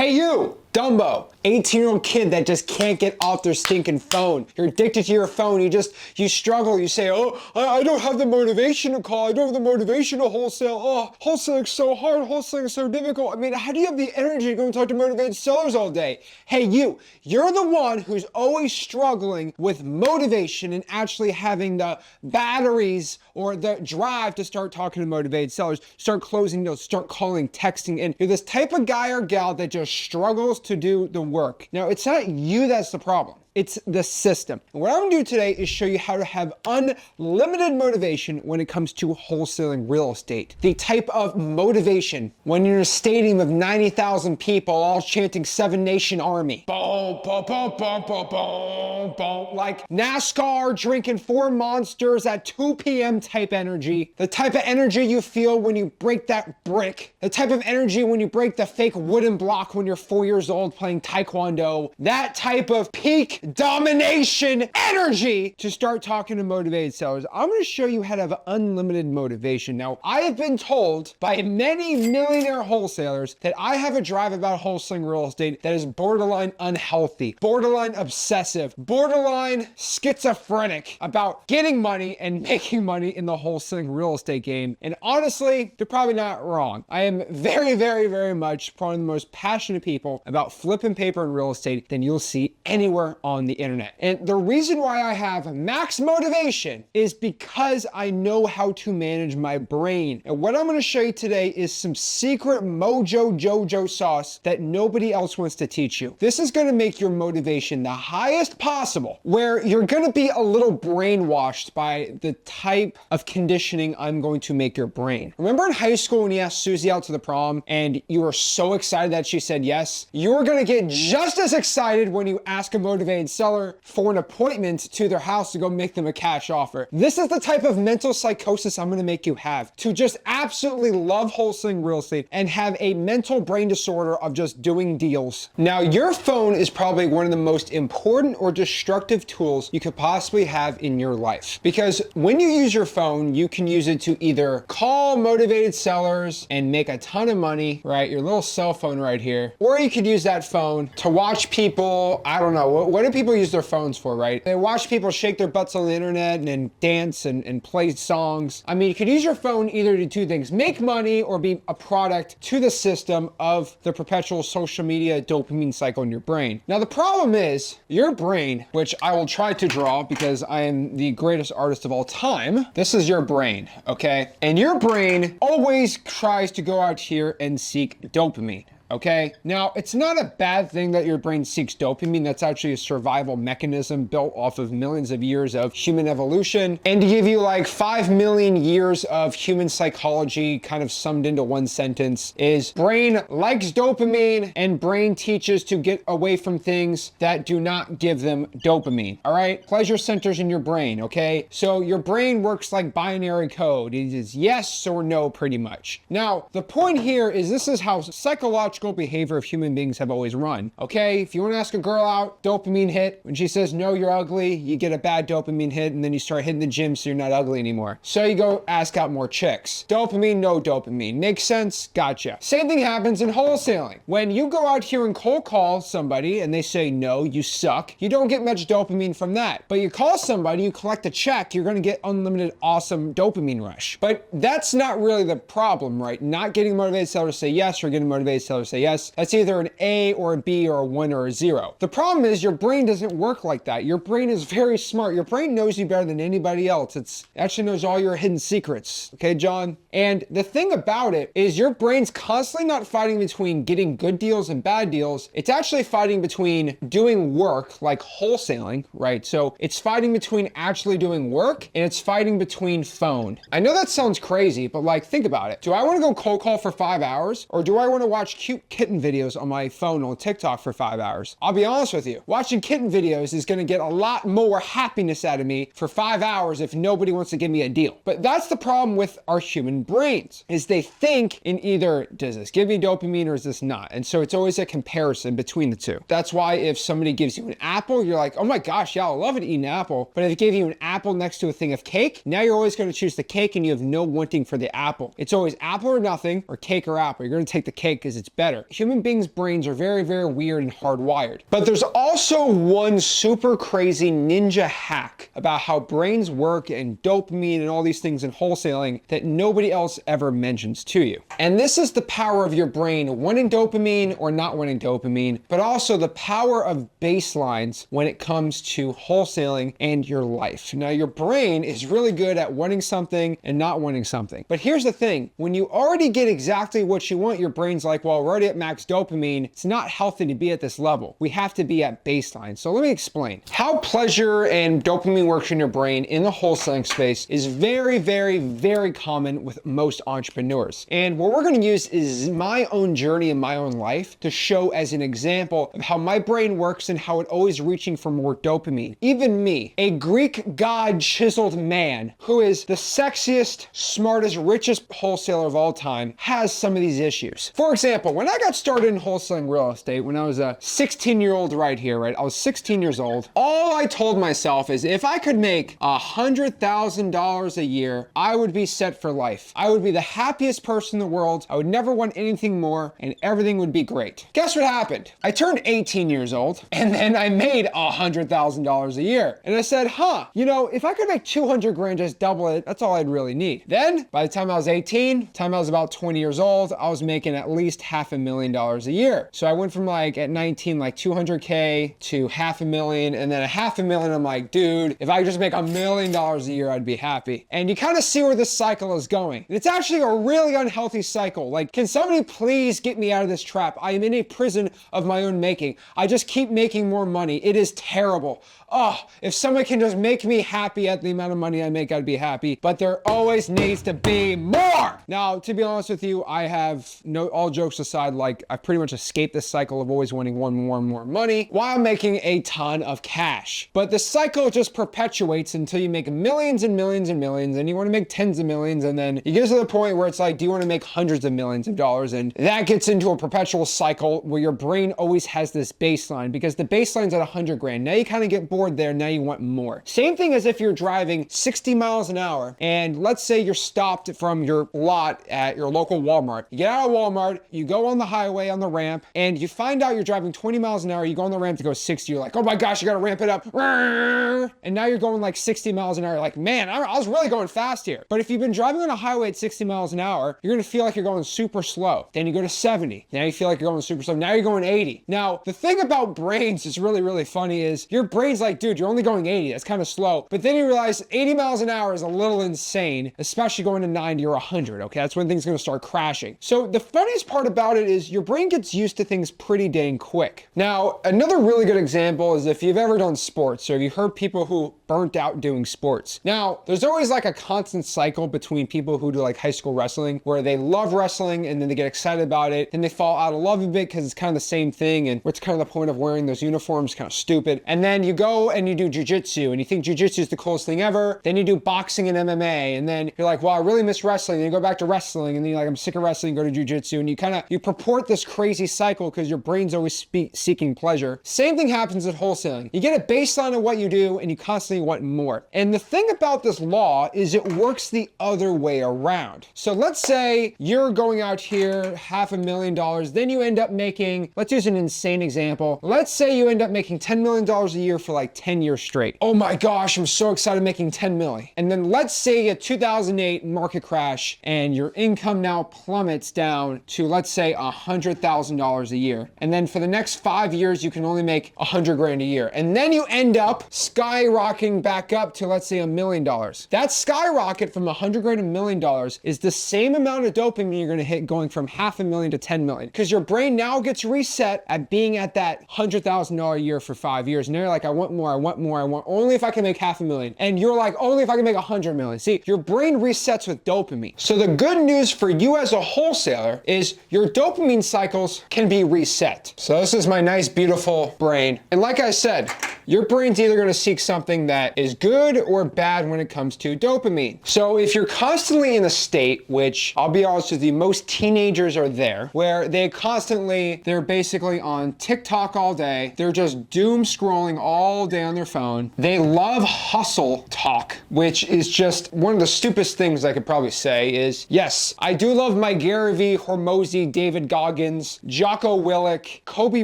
Hey you, Dumbo, 18-year-old kid that just can't get off their stinking phone. You're addicted to your phone. You struggle. You say, oh, I don't have the motivation to call. I don't have the motivation to wholesale. Oh, wholesaling's so hard. Wholesaling's so difficult. I mean, how do you have the energy to go and talk to motivated sellers all day? Hey you're the one who's always struggling with motivation and actually having the batteries or the drive to start talking to motivated sellers, start closing deals, start calling, texting, and you're this type of guy or gal that just struggles to do the work. Now, it's not you that's the problem. It's the system. And what I'm gonna do today is show you how to have unlimited motivation when it comes to wholesaling real estate. The type of motivation when you're in a stadium of 90,000 people all chanting Seven Nation Army. Boom, boom, boom, boom, boom, boom, boom. Like NASCAR drinking 4 Monsters at 2 p.m. type energy. The type of energy you feel when you break that brick. The type of energy when you break the fake wooden block when you're 4 years old playing Taekwondo. That type of peak domination energy to start talking to motivated sellers. I'm going to show you how to have unlimited motivation. Now, I have been told by many millionaire wholesalers that I have a drive about wholesaling real estate that is borderline unhealthy, borderline obsessive, borderline schizophrenic about getting money and making money in the wholesaling real estate game. And honestly, they're probably not wrong. I am very, very, very much one of the most passionate people about flipping paper in real estate than you'll see anywhere on the internet. And the reason why I have max motivation is because I know how to manage my brain. And what I'm going to show you today is some secret mojo jojo sauce that nobody else wants to teach you. This is going to make your motivation the highest possible, where you're going to be a little brainwashed by the type of conditioning I'm going to make your brain. Remember in high school when you asked Susie out to the prom and you were so excited that she said yes? You're going to get just as excited when you ask a motivated seller for an appointment to their house to go make them a cash offer. This is the type of mental psychosis I'm going to make you have, to just absolutely love wholesaling real estate and have a mental brain disorder of just doing deals. Now, your phone is probably one of the most important or destructive tools you could possibly have in your life, because when you use your phone, you can use it to either call motivated sellers and make a ton of money, right? Your little cell phone right here, or you could use that phone to watch people, I don't know, what do people use their phones for, right? They watch people shake their butts on the internet and dance and play songs. I mean, you could use your phone either to do 2 things: make money or be a product to the system of the perpetual social media dopamine cycle in your brain. Now, the problem is your brain, which I will try to draw because I am the greatest artist of all time. This is your brain, okay? And your brain always tries to go out here and seek dopamine. Okay, now it's not a bad thing that your brain seeks dopamine. That's actually a survival mechanism built off of millions of years of human evolution. And to give you like 5 million years of human psychology kind of summed into one sentence is brain likes dopamine and brain teaches to get away from things that do not give them dopamine. All right, pleasure centers in your brain, okay? So your brain works like binary code. It is yes or no pretty much. Now, the point here is this is how psychological behavior of human beings have always run. Okay, if you want to ask a girl out, dopamine hit. When she says no, you're ugly, you get a bad dopamine hit, and then you start hitting the gym so you're not ugly anymore. So you go ask out more chicks. Dopamine, no dopamine. Makes sense? Gotcha. Same thing happens in wholesaling. When you go out here and cold call somebody and they say no, you suck, you don't get much dopamine from that. But you call somebody, you collect a check, you're going to get unlimited awesome dopamine rush. But that's not really the problem, right? Not getting a motivated seller to say yes or getting a motivated seller to say yes. That's either an A or a B or a 1 or a 0. The problem is your brain doesn't work like that. Your brain is very smart. Your brain knows you better than anybody else. It actually knows all your hidden secrets. Okay, John? And the thing about it is your brain's constantly not fighting between getting good deals and bad deals. It's actually fighting between doing work like wholesaling, right? So it's fighting between actually doing work and it's fighting between phone. I know that sounds crazy, but like, think about it. Do I want to go cold call for 5 hours or do I want to watch cute kitten videos on my phone on TikTok for 5 hours? I'll be honest with you, watching kitten videos is going to get a lot more happiness out of me for 5 hours if nobody wants to give me a deal. But that's the problem with our human brains, is they think in either, does this give me dopamine or is this not? And so it's always a comparison between the two. That's why if somebody gives you an apple, you're like, oh my gosh, yeah, I love it, eat an apple. But if they give you an apple next to a thing of cake, now you're always going to choose the cake and you have no wanting for the apple. It's always apple or nothing or cake or apple. You're going to take the cake because it's better. better. Human beings' brains are very, very weird and hardwired. But there's also one super crazy ninja hack about how brains work and dopamine and all these things in wholesaling that nobody else ever mentions to you. And this is the power of your brain wanting dopamine or not wanting dopamine, but also the power of baselines when it comes to wholesaling and your life. Now, your brain is really good at wanting something and not wanting something. But here's the thing, when you already get exactly what you want, your brain's like, well, we're already at max dopamine. It's not healthy to be at this level. We have to be at baseline. So let me explain. How pleasure and dopamine works in your brain in the wholesaling space is very, very, very common with most entrepreneurs. And what we're going to use is my own journey in my own life to show as an example of how my brain works and how it always reaching for more dopamine. Even me, a Greek god chiseled man who is the sexiest, smartest, richest wholesaler of all time, has some of these issues. For example, when I got started in wholesaling real estate, when I was a 16-year-old right here, right? I was 16 years old. All I told myself is if I could make $100,000 a year, I would be set for life. I would be the happiest person in the world. I would never want anything more and everything would be great. Guess what happened? I turned 18 years old and then I made $100,000 a year. And I said, you know, if I could make 200 grand, just double it, that's all I'd really need. Then by the time I was 18, time I was about 20 years old, I was making at least $500,000 a year. So I went from like at 19, like 200K to $500,000, and then $500,000, I'm like, dude, if I could just make $1 million a year, I'd be happy. And you kind of see where this cycle is going. And it's actually a really unhealthy cycle. Like, can somebody please get me out of this trap? I am in a prison of my own making. I just keep making more money. It is terrible. Oh, if someone can just make me happy at the amount of money I make, I'd be happy. But there always needs to be more. Now, to be honest with you, I have all jokes aside, like I've pretty much escaped this cycle of always wanting more and more money while making a ton of cash. But the cycle just perpetuates until you make millions and millions and millions, and you want to make tens of millions, and then you get to the point where it's like, do you want to make hundreds of millions of dollars? And that gets into a perpetual cycle where your brain always has this baseline, because the baseline's at 100 grand. Now you kind of get bored there, now you want more. Same thing as if you're driving 60 miles an hour and let's say you're stopped from your lot at your local Walmart. You get out of Walmart, you go on the highway on the ramp, and you find out you're driving 20 miles an hour, you go on the ramp to go 60, you're like, oh my gosh, you gotta ramp it up. And now you're going like 60 miles an hour, you're like, man, I was really going fast here. But if you've been driving on a highway at 60 miles an hour, you're gonna feel like you're going super slow. Then you go to 70, now you feel like you're going super slow, now you're going 80. Now, the thing about brains is really, really funny is your brain's like, dude, you're only going 80, that's kind of slow. But then you realize 80 miles an hour is a little insane, especially going to 90 or 100, okay? That's when things are gonna start crashing. So the funniest part about it is your brain gets used to things pretty dang quick. Now, another really good example is if you've ever done sports, or you've heard people who burnt out doing sports. Now, there's always like a constant cycle between people who do like high school wrestling, where they love wrestling and then they get excited about it, then they fall out of love a bit because it's kind of the same thing, and what's kind of the point of wearing those uniforms? Kind of stupid. And then you go and you do jujitsu, and you think jujitsu is the coolest thing ever. Then you do boxing and MMA, and then you're like, well, I really miss wrestling. Then you go back to wrestling, and then you're like, I'm sick of wrestling, go to jujitsu, and you purport this crazy cycle because your brain's always seeking pleasure. Same thing happens at wholesaling. You get a baseline of what you do, and you constantly want more. And the thing about this law is it works the other way around. So let's say you're going out here, $500,000, then you end up making, let's use an insane example. Let's say you end up making $10 million a year for like 10 years straight. Oh my gosh, I'm so excited making 10 million. And then let's say a 2008 market crash and your income now plummets down to, let's say, $100,000 a year. And then for the next 5 years, you can only make 100 grand a year. And then you end up skyrocketing back up to, let's say, $1 million. That skyrocket from 100 grand to $1 million is the same amount of dopamine you're gonna hit going from $500,000 to 10 million. Because your brain now gets reset at being at that $100,000 a year for 5 years. And you're like, I want more, I want more, I want only if I can make $500,000. And you're like, only if I can make 100 million. See, your brain resets with dopamine. So the good news for you as a wholesaler is your dopamine cycles can be reset. So this is my nice, beautiful brain. And like I said, your brain's either gonna seek something that is good or bad when it comes to dopamine. So if you're constantly in a state, which I'll be honest with you, most teenagers are there, where they're basically on TikTok all day, they're just doom scrolling all day on their phone. They love hustle talk, which is just one of the stupidest things I could probably say is, yes, I do love my Gary V, Hormozy, David Goggins, Jocko Willink, Kobe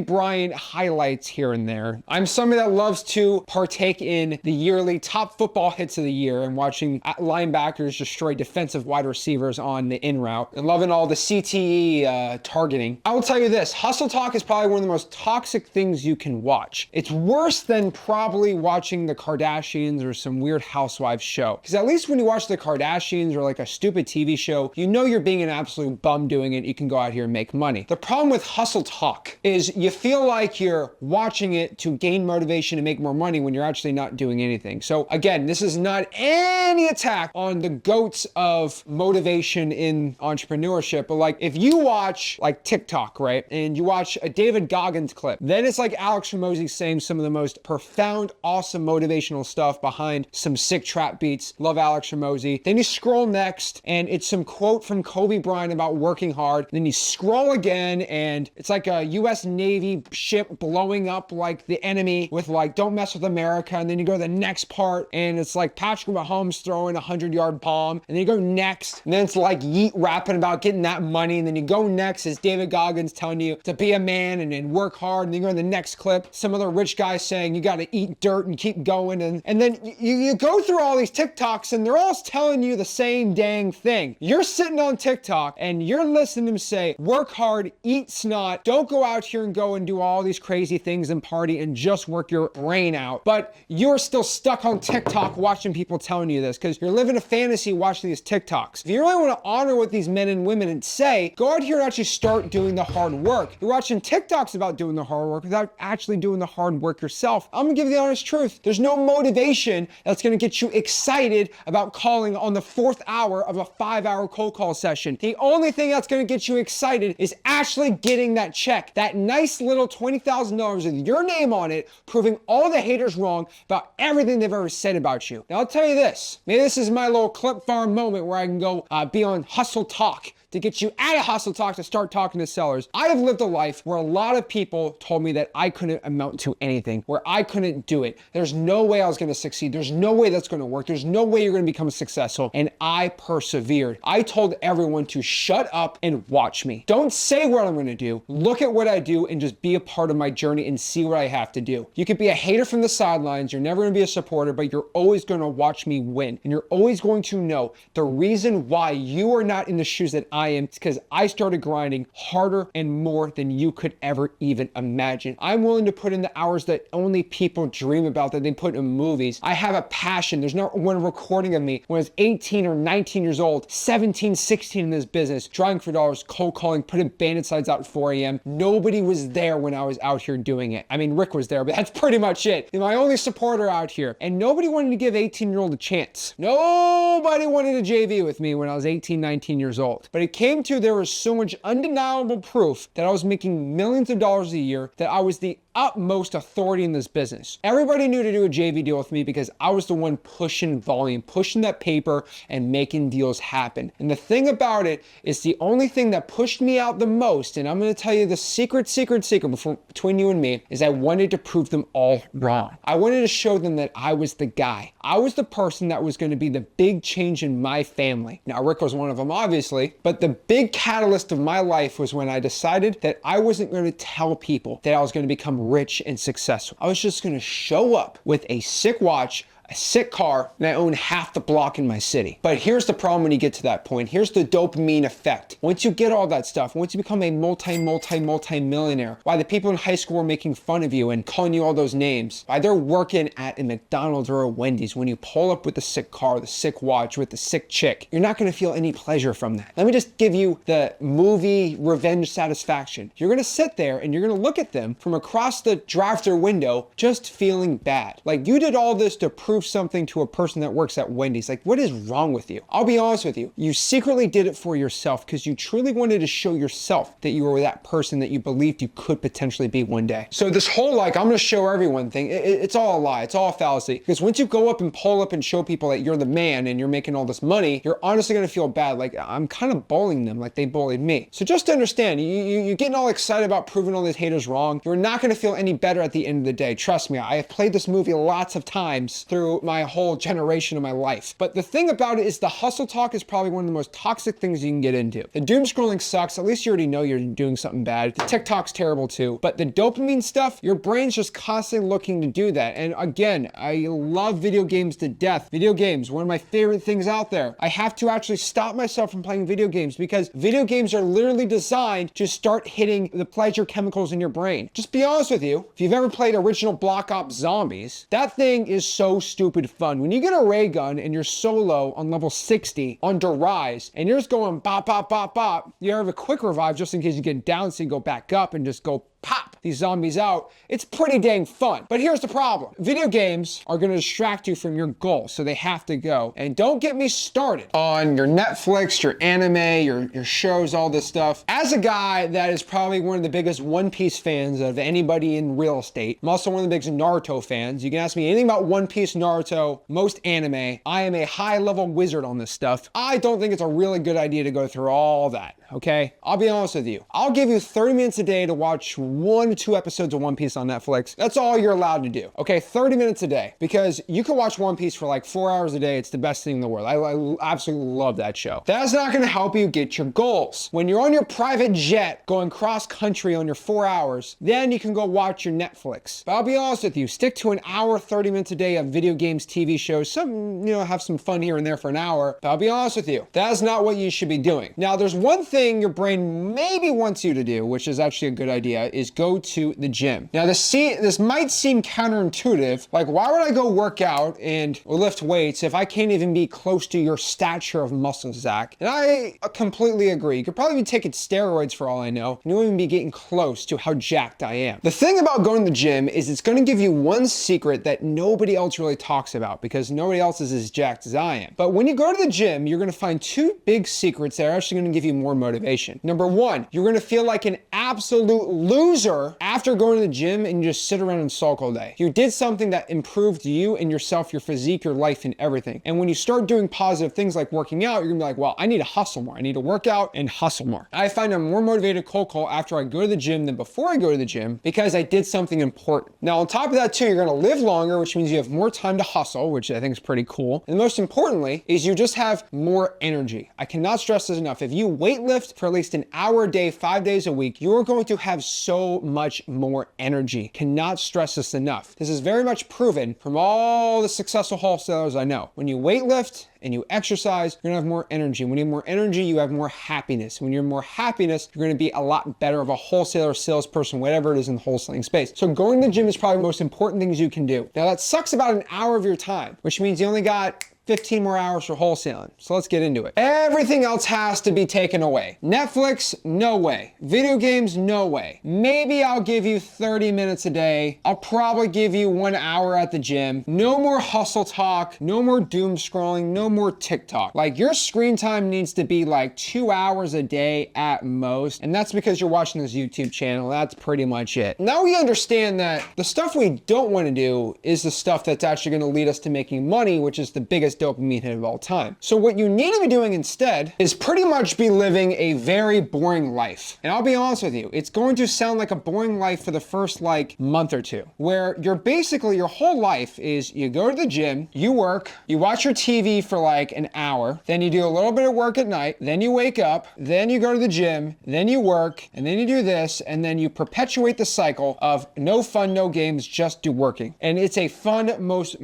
Bryant highlights here and there. I'm somebody that loves to partake in the yearly top football hits of the year and watching linebackers destroy defensive wide receivers on the in route and loving all the CTE targeting. I will tell you this, hustle talk is probably one of the most toxic things you can watch. It's worse than probably watching the Kardashians or some weird housewives show. Because at least when you watch the Kardashians or like a stupid TV show, you know you're being an absolute bum doing it. You can go out here and make money. The problem with hustle talk is you feel like you're watching it to gain motivation to make more money when you're actually not doing anything. So again, this is not any attack on the goats of motivation in entrepreneurship, but like if you watch like TikTok, right, and you watch a David Goggins clip, then it's like Alex Hormozy saying some of the most profound, awesome motivational stuff behind some sick trap beats. Love Alex Hormozy. Then you scroll next and it's some quote from Kobe Bryant about working hard. Then you scroll again and it's like a US Navy ship blowing up like the enemy with like don't mess with America. And then you go to the next part and it's like Patrick Mahomes throwing a 100-yard bomb. And then you go next and then it's like Yeet rapping about getting that money. And then you go next is David Goggins telling you to be a man and work hard. And then you go to the next clip, some other rich guy saying you got to eat dirt and keep going. And then you go through all these TikToks and they're all telling you the same dang thing. You're sitting on TikTok and you're listening to them say, work hard, eat snot, don't go out here and go and do all these crazy things and party and just work your brain out. But you're still stuck on TikTok watching people telling you this because you're living a fantasy watching these TikToks. If you really want to honor what these men and women and say, go out here and actually start doing the hard work. You're watching TikToks about doing the hard work without actually doing the hard work yourself. I'm gonna give you the honest truth. There's no motivation that's gonna get you excited about calling on the 4th hour of a 5-hour cold call session. The only thing that's gonna get you excited is actually getting that check, that nice little $20,000 with your name on it, proving all the haters wrong about everything they've ever said about you. Now I'll tell you this, maybe this is my little clip farm moment where I can go be on Hustle Talk to get you out of Hustle Talk to start talking to sellers. I have lived a life where a lot of people told me that I couldn't amount to anything, where I couldn't do it. There's no way I was gonna succeed. There's no way that's gonna work. There's no way you're gonna become successful. And I persevered. I told everyone to shut up and watch me. Don't say what I'm gonna do. Look at what I do and just be a part of my journey and see what I have to do. You could be a hater from the sidelines. You're never gonna be a supporter, but you're always gonna watch me win. And you're always going to know the reason why you are not in the shoes that I am. It's because I started grinding harder and more than you could ever even imagine. I'm willing to put in the hours that only people dream about, that they put in movies. I have a passion. There's not one recording of me when I was 18 or 19 years old, 17, 16 in this business, trying for dollars, cold calling, putting bandit signs out at 4 a.m. Nobody was there when I was out here doing it. I mean, Rick was there, but that's pretty much it. My only supporter out here. And nobody wanted to give 18-year-old a chance. Nobody wanted to JV with me when I was 18, 19 years old. But it came to there was so much undeniable proof that I was making millions of dollars a year, that I was the utmost authority in this business. Everybody knew to do a JV deal with me because I was the one pushing volume, pushing that paper and making deals happen. And the thing about it is the only thing that pushed me out the most, and I'm gonna tell you the secret between you and me, is I wanted to prove them all wrong. I wanted to show them that I was the guy. I was the person that was gonna be the big change in my family. Now, Rick was one of them, obviously, but the big catalyst of my life was when I decided that I wasn't gonna tell people that I was gonna become rich and successful. I was just gonna show up with a sick watch, a sick car, and I own half the block in my city. But here's the problem when you get to that point. Here's the dopamine effect. Once you get all that stuff, once you become a multi-millionaire, why the people in high school were making fun of you and calling you all those names, why they're working at a McDonald's or a Wendy's, when you pull up with the sick car, the sick watch, with the sick chick, you're not gonna feel any pleasure from that. Let me just give you the movie revenge satisfaction. You're gonna sit there and you're gonna look at them from across the drive-thru window just feeling bad. Like you did all this to prove prove something to a person that works at Wendy's. Like, what is wrong with you? I'll be honest with you. You secretly did it for yourself because you truly wanted to show yourself that you were that person that you believed you could potentially be one day. So this whole like, I'm gonna show everyone thing, it's all a lie. It's all a fallacy. Because once you go up and pull up and show people that you're the man and you're making all this money, you're honestly gonna feel bad. Like, I'm kind of bullying them like they bullied me. So just to understand, you're getting all excited about proving all these haters wrong. You're not gonna feel any better at the end of the day. Trust me, I have played this movie lots of times through my whole generation of my life. But the thing about it is the hustle talk is probably one of the most toxic things you can get into. The doom scrolling sucks. At least you already know you're doing something bad. The TikTok's terrible too. But the dopamine stuff, your brain's just constantly looking to do that. And again, I love video games to death. Video games, one of my favorite things out there. I have to actually stop myself from playing video games because video games are literally designed to start hitting the pleasure chemicals in your brain. Just be honest with you, if you've ever played original Black Ops Zombies, that thing is so stupid fun. When you get a ray gun and you're solo on level 60 on Rise and you're just going bop, bop, bop, bop, you have a quick revive just in case you get down so you go back up and just go pop these zombies out. It's pretty dang fun. But here's the problem. Video games are gonna distract you from your goal, so they have to go. And don't get me started on your Netflix, your anime, your shows, all this stuff. As a guy that is probably one of the biggest One Piece fans of anybody in real estate, I'm also one of the biggest Naruto fans. You can ask me anything about One Piece, Naruto, most anime. I am a high-level wizard on this stuff. I don't think it's a really good idea to go through all that, okay? I'll be honest with you. I'll give you 30 minutes a day to watch 1 to 2 episodes of One Piece on Netflix. That's all you're allowed to do. Okay, 30 minutes a day. Because you can watch One Piece for like 4 hours a day. It's the best thing in the world. I absolutely love that show. That's not gonna help you get your goals. When you're on your private jet going cross country on your 4 hours, then you can go watch your Netflix. But I'll be honest with you, stick to an hour, 30 minutes a day of video games, TV shows, some, have some fun here and there for an hour. But I'll be honest with you, that's not what you should be doing. Now, there's one thing your brain maybe wants you to do, which is actually a good idea, is go to the gym. Now, this might seem counterintuitive. Like, why would I go work out and lift weights if I can't even be close to your stature of muscle, Zach? And I completely agree. You could probably be taking steroids for all I know. You won't even be getting close to how jacked I am. The thing about going to the gym is it's going to give you one secret that nobody else really talks about because nobody else is as jacked as I am. But when you go to the gym, you're going to find 2 big secrets that are actually going to give you more motivation. Number 1, you're going to feel like an absolute loser after going to the gym and you just sit around and sulk all day. You did something that improved you and yourself, your physique, your life, and everything. And when you start doing positive things like working out, you're gonna be like, well, I need to hustle more. I need to work out and hustle more. I find I'm more motivated to cold call after I go to the gym than before I go to the gym because I did something important. Now, on top of that too, you're gonna live longer, which means you have more time to hustle, which I think is pretty cool. And most importantly is you just have more energy. I cannot stress this enough. If you weightlift for at least an hour a day, 5 days a week, you're going to have so much more energy. Cannot stress this enough. This is very much proven from all the successful wholesalers I know. When you weightlift and you exercise, you're gonna have more energy. When you have more energy, you have more happiness. When you're more happiness, you're gonna be a lot better of a wholesaler, salesperson, whatever it is in the wholesaling space. So going to the gym is probably the most important things you can do. Now that sucks about an hour of your time, which means you only got 15 more hours for wholesaling. So let's get into it. Everything else has to be taken away. Netflix, no way. Video games, no way. Maybe I'll give you 30 minutes a day. I'll probably give you 1 hour at the gym. No more hustle talk, no more doom scrolling, no more TikTok. Like, your screen time needs to be like 2 hours a day at most. And that's because you're watching this YouTube channel. That's pretty much it. Now we understand that the stuff we don't want to do is the stuff that's actually going to lead us to making money, which is the biggest dopamine hit of all time. So what you need to be doing instead is pretty much be living a very boring life. And I'll be honest with you, it's going to sound like a boring life for the first like month or two, where you're basically, your whole life is you go to the gym, you work, you watch your TV for like an hour, then you do a little bit of work at night, then you wake up, then you go to the gym, then you work, and then you do this, and then you perpetuate the cycle of no fun, no games, just do working. And it's a fun, most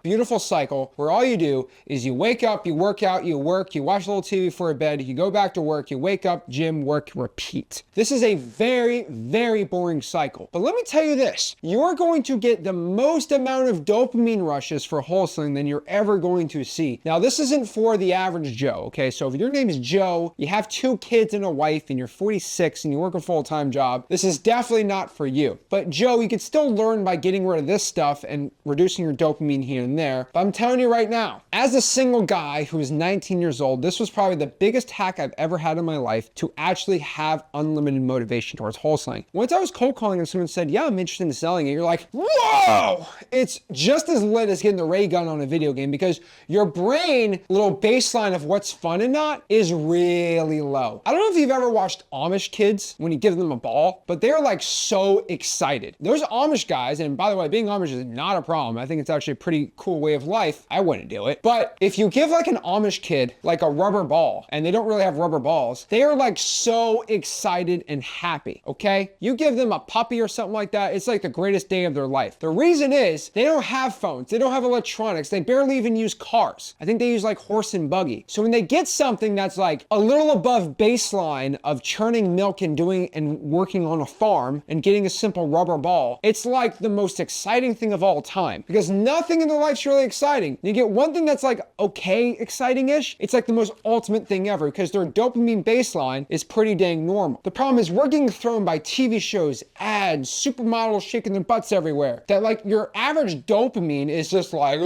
beautiful cycle where all you do do is you wake up, you work out, you work, you watch a little TV before bed, you go back to work, you wake up, gym, work, repeat. This is a very, very boring cycle. But let me tell you this, you're going to get the most amount of dopamine rushes for wholesaling than you're ever going to see. Now, this isn't for the average Joe, okay? So if your name is Joe, you have 2 kids and a wife, and you're 46 and you work a full-time job, this is definitely not for you. But Joe, you could still learn by getting rid of this stuff and reducing your dopamine here and there. But I'm telling you right now, as a single guy who is 19 years old, this was probably the biggest hack I've ever had in my life to actually have unlimited motivation towards wholesaling. Once I was cold calling and someone said, yeah, I'm interested in selling it, you're like, whoa! It's just as lit as getting the ray gun on a video game because your brain little baseline of what's fun and not is really low. I don't know if you've ever watched Amish kids when you give them a ball, but they're like so excited. Those Amish guys, and by the way, being Amish is not a problem. I think it's actually a pretty cool way of life. I wouldn't do it. But if you give like an Amish kid like a rubber ball, and they don't really have rubber balls, they are like so excited and happy, okay? You give them a puppy or something like that, it's like the greatest day of their life. The reason is they don't have phones, they don't have electronics, they barely even use cars. I think they use like horse and buggy. So when they get something that's like a little above baseline of churning milk and doing and working on a farm and getting a simple rubber ball, it's like the most exciting thing of all time because nothing in their life's really exciting. You get one thing that's like okay, exciting-ish, it's like the most ultimate thing ever because their dopamine baseline is pretty dang normal. The problem is we're getting thrown by TV shows, ads, supermodels shaking their butts everywhere that like your average dopamine is just like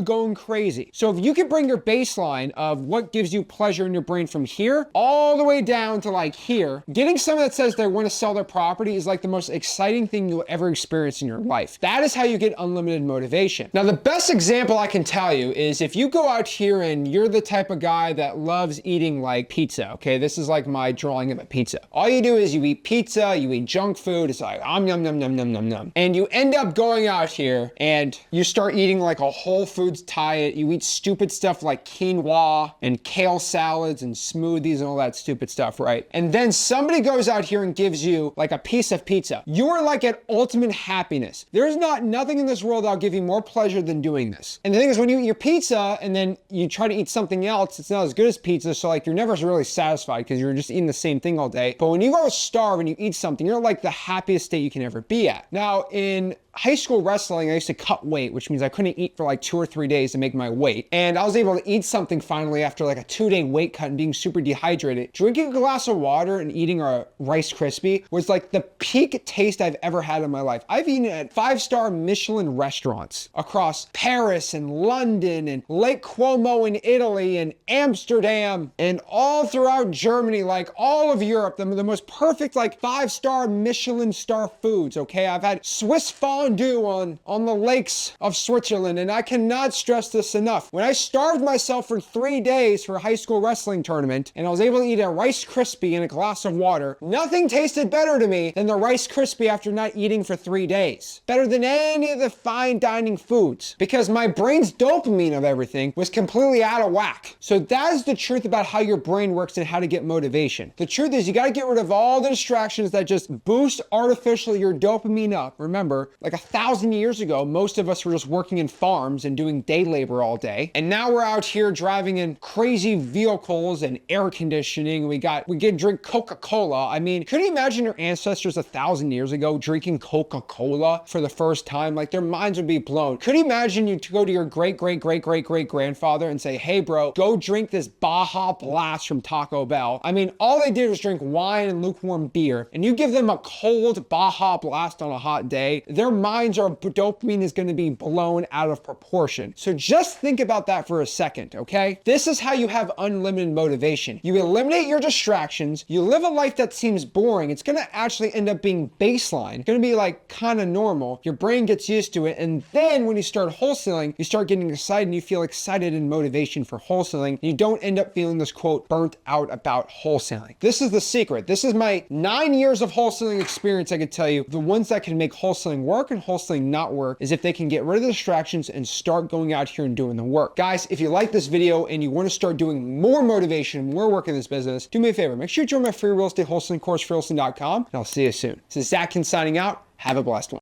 going crazy. So if you could bring your baseline of what gives you pleasure in your brain from here all the way down to like here, getting someone that says they want to sell their property is like the most exciting thing you'll ever experience in your life. That is how you get unlimited motivation. Now, the best example I can tell you is if you go out here and you're the type of guy that loves eating like pizza, okay? This is like my drawing of a pizza. All you do is you eat pizza, you eat junk food, it's like yum, yum, yum, yum, yum, yum. And you end up going out here and you start eating like a Whole Foods diet. You eat stupid stuff like quinoa and kale salads and smoothies and all that stupid stuff, right? And then somebody goes out here and gives you like a piece of pizza. You're like at ultimate happiness. There's nothing in this world that'll give you more pleasure than doing this. And the thing is, when you eat your pizza and then you try to eat something else, it's not as good as pizza, so like you're never really satisfied because you're just eating the same thing all day. But when you go starve and you eat something, you're like the happiest state you can ever be at. Now, in high school wrestling, I used to cut weight, which means I couldn't eat for like 2 or 3 days to make my weight. And I was able to eat something finally after like a 2-day weight cut and being super dehydrated. Drinking a glass of water and eating a Rice Krispie was like the peak taste I've ever had in my life. I've eaten at 5-star Michelin restaurants across Paris and London and Lake Como in Italy and Amsterdam and all throughout Germany, like all of Europe, the most perfect like 5-star Michelin star foods, okay? I've had Swiss fondue on the lakes of Switzerland, and I cannot stress this enough. When I starved myself for 3 days for a high school wrestling tournament, and I was able to eat a Rice Krispie and a glass of water, nothing tasted better to me than the Rice Krispie after not eating for 3 days. Better than any of the fine dining foods, because my brain's dopamine of everything was completely out of whack. So that is the truth about how your brain works and how to get motivation. The truth is you gotta get rid of all the distractions that just boost artificially your dopamine up. Remember, like 1,000 years ago, most of us were just working in farms and doing day labor all day. And now we're out here driving in crazy vehicles and air conditioning. We get to drink Coca-Cola. I mean, could you imagine your ancestors 1,000 years ago drinking Coca-Cola for the first time? Like their minds would be blown. Could you imagine you to go to your great-great-great-great-great-grandfather and say, hey bro, go drink this Baja Blast from Taco Bell. I mean, all they did was drink wine and lukewarm beer, and you give them a cold Baja Blast on a hot day, their minds or dopamine is going to be blown out of proportion. So just think about that for a second, okay? This is how you have unlimited motivation. You eliminate your distractions, you live a life that seems boring, it's going to actually end up being baseline. It's going to be like kind of normal. Your brain gets used to it, and then when you start wholesaling, you start getting excited and you feel excited and motivation for wholesaling. You don't end up feeling this quote burnt out about wholesaling. This is the secret. This is my 9 years of wholesaling experience. I can tell you the ones that can make wholesaling work and wholesaling not work is if they can get rid of the distractions and start going out here and doing the work. Guys, if you like this video and you want to start doing more motivation, more work in this business, do me a favor, make sure you join my free real estate wholesaling course, freewholesaling.com, and I'll see you soon. This is Zach Ginn signing out. Have a blessed one.